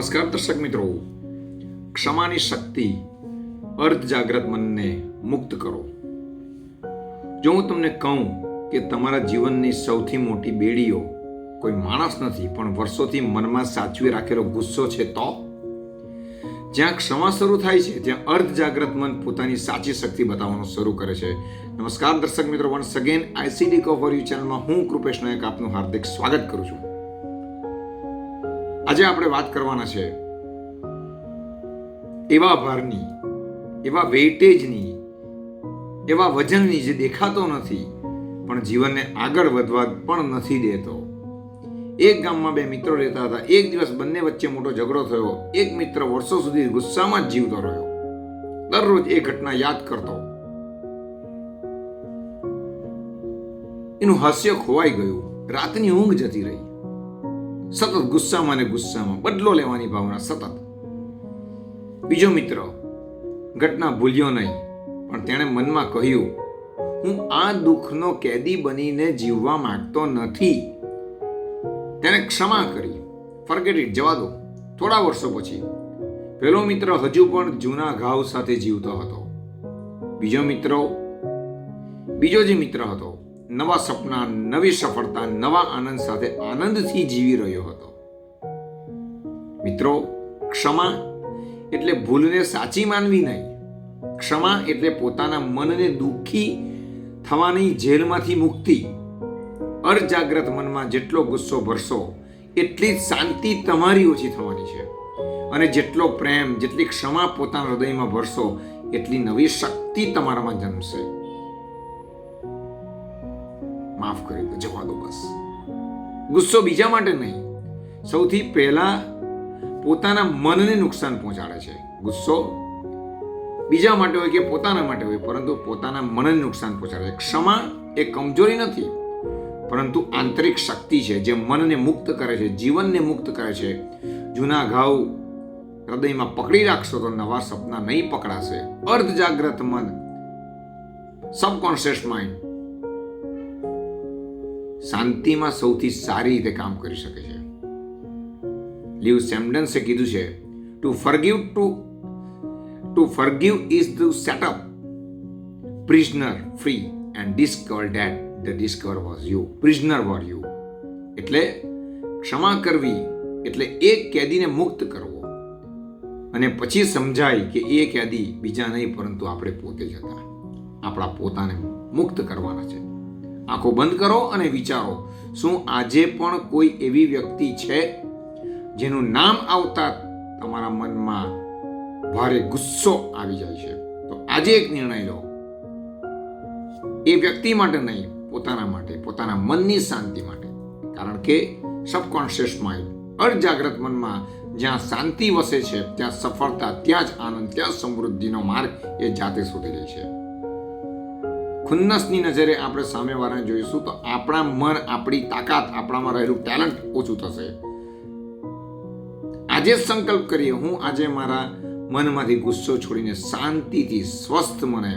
નમસ્કાર દર્શક મિત્રો, ક્ષમાની શક્તિ અર્ધ જાગ્રત મનને મુક્ત કરો. જો હું તમને કહું કે તમારા જીવનની સૌથી મોટી બેડીઓ કોઈ માણસ નથી પણ વર્ષોથી મનમાં સાચવી રાખેલો ગુસ્સો છે, તો જ્યાં ક્ષમા શરૂ થાય છે ત્યાં અર્ધ જાગ્રત મન પોતાની સાચી શક્તિ બતાવવાનું શરૂ કરે છે. નમસ્કાર દર્શક મિત્રો, વન્સ અગેન આઈસીડી કો ફોર યુ ચેનલમાં હું કૃપેશ નાયક આપનું હાર્દિક સ્વાગત કરું છું. આજે આપણે વાત કરવાના છે એવા ભારની, એવા વેઇટેજની, એવા વજનની જે દેખાતો નથી પણ જીવનને આગળ વધવા પણ નથી દેતો. એક ગામમાં બે મિત્રો રહેતા હતા. એક દિવસ બંને વચ્ચે મોટો ઝઘડો થયો. એક મિત્ર વર્ષો સુધી ગુસ્સામાં જ જીવતો રહ્યો. દરરોજ એ ઘટના યાદ કરતો. એનું હાસ્ય ખોવાઈ ગયું. રાતની ઊંઘ જતી રહી. સતત ગુસ્સામાં ને ગુસ્સામાં, બદલો લેવાની ભાવના સતત. બીજો મિત્ર ઘટના ભૂલ્યો નહીં, પણ તેણે મનમાં કહ્યું, હું આ દુઃખનો કેદી બનીને જીવવા માંગતો નથી. તેણે ક્ષમા કરી. ફોરગેટ ઇટ, જવા દો. થોડા વર્ષો પછી પેલો મિત્ર હજુ પણ જૂના ઘાવ સાથે જીવતો હતો. બીજો જે મિત્ર હતો, નવા સપના, નવી સફળતા, નવા આનંદ સાથે આનંદથી જીવી રહ્યો હતો. મિત્રો, ક્ષમા એટલે ભૂલને સાચી માનવી નહીં. ક્ષમા એટલે પોતાના મનને દુઃખી થવાની જેલમાંથી મુક્તિ. અર્ધજાગ્રત મનમાં જેટલો ગુસ્સો ભરશો એટલી જ શાંતિ તમારી ઓછી થવાની છે, અને જેટલો પ્રેમ, જેટલી ક્ષમા પોતાના હૃદયમાં ભરશો એટલી નવી શક્તિ તમારામાં જન્મશે. માફ કરી દો, જવા દો બસ. ગુસ્સો બીજા માટે નહીં, સૌથી પહેલા પોતાના મનને નુકસાન પહોંચાડે છે. ગુસ્સો બીજા માટે હોય કે પોતાના માટે હોય, પરંતુ પોતાના મનને નુકસાન પહોંચાડે છે. ક્ષમા એ કમજોરી નથી, પરંતુ આંતરિક શક્તિ છે જે મનને મુક્ત કરે છે, જીવનને મુક્ત કરે છે. જૂના ઘાવ હૃદયમાં પકડી રાખશો તો નવા સપના નહીં પકડાશે. અર્ધ જાગ્રત મન, સબકોન્શિયસ માઇન્ડ શાંતિમાં સૌથી સારી રીતે કામ કરી શકે છે. લીવ સેમ્ડન્સે કીધું છે, to forgive is to set up prisoner free and discover that the discover was you. Prisoner war you એટલે ક્ષમા કરવી એટલે એક કેદીને મુક્ત કરવો, અને પછી સમજાય કે એ કેદી બીજા નહીં પરંતુ આપણે પોતે જ હતા. આપણા પોતાને મુક્ત કરવાના છે. આંખો બંધ કરો અને વિચારો, શું આજે પણ કોઈ એવી વ્યક્તિ છે જેનું નામ આવતા તમારા મનમાં ભારે ગુસ્સો આવી જાય છે? તો આજે એક નિર્ણય લો. એ વ્યક્તિ માટે નહીં, પોતાના માટે, પોતાના મનની શાંતિ માટે. કારણ કે સબકોન્શિયસ માઇન્ડ, અર્ધજાગ્રત મનમાં જ્યાં શાંતિ વસે છે ત્યાં સફળતા, ત્યાં જ આનંદ, ત્યાં સમૃદ્ધિનો માર્ગ એ જાતે શોધી લે છે. ખુન્નસની નજરે આપણે સામેવાળાને જોઈશું તો આપણા મન, આપણી તાકાત, આપણામાં રહેલું ટેલેન્ટ ઓછું થશે. આજે સંકલ્પ કરીએ, હું આજે મારા મનમાંથી ગુસ્સો છોડીને શાંતિથી, સ્વસ્થ મને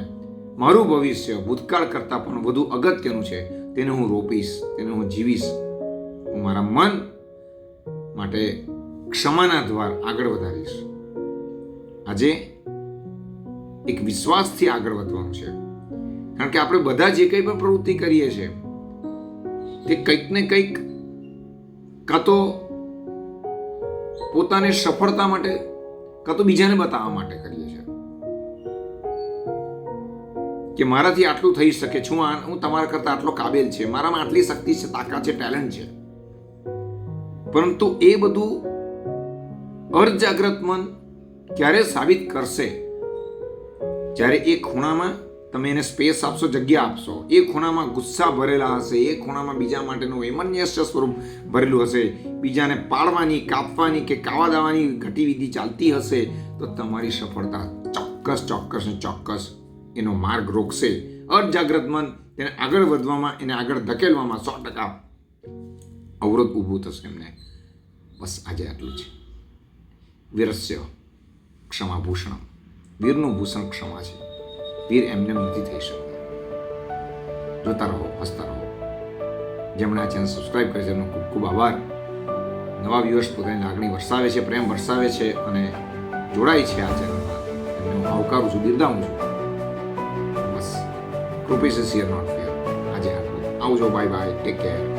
મારું ભવિષ્ય ભૂતકાળ કરતાં પણ વધુ અગત્યનું છે તેને હું રોપીશ, તેને હું જીવીશ. હું મારા મન માટે ક્ષમાના દ્વાર આગળ વધારીશ. આજે એક વિશ્વાસથી આગળ વધવાનું છે, કારણ કે આપણે બધા જે કંઈ પણ પ્રવૃત્તિ કરીએ છીએ તે કંઈક ને કંઈક કાં તો પોતાને સફળતા માટે, કાં તો બીજાને બતાવવા માટે કરીએ છીએ કે મારાથી આટલું થઈ શકે છે, હું તમારા કરતા આટલો કાબેલ છે, મારામાં આટલી શક્તિ છે, તાકાત છે, ટેલેન્ટ છે. પરંતુ એ બધું અર્ધજાગ્રત મન ક્યારે સાબિત કરશે? જ્યારે એ ખૂણામાં તમે એને સ્પેસ આપશો, જગ્યા આપશો. એ ખૂણામાં ગુસ્સા ભરેલા હશે, એ ખૂણામાં બીજા માટેનું વૈમનસ્ય સ્વરૂપ ભરેલું હશે, બીજાને પાડવાની, કાપવાની કે કાવા દાવાની ગતિવિધિ ચાલતી હશે, તો તમારી સફળતા ચોક્કસ એનો માર્ગ રોકશે. અર્ધજાગ્રત મન તેને આગળ વધવામાં, એને આગળ ધકેલવામાં 100% અવરોધ ઊભું થશે એમને. બસ આજે આટલું છે. વીરસ્ય ક્ષમા ભૂષણમ. વીરનું ભૂષણ ક્ષમા છે. વીર એમને નથી થઈ શકતા. જોતા રહો, હસતા રહો. જેમણે આ ચેનલ સબસ્ક્રાઇબ કરી છે એમનો ખૂબ ખૂબ આભાર. નવા વ્યુઅર્સ પોતાની લાગણી વરસાવે છે, પ્રેમ વરસાવે છે અને જોડાય છે આ ચેનલમાં, એમને હું આવકારું છું, બિરદાવું છું. બસ, કૃપી સિન્સિયર નોટ ફેર. આજે આટલું. આવજો, બાય બાય, ટેક કેર.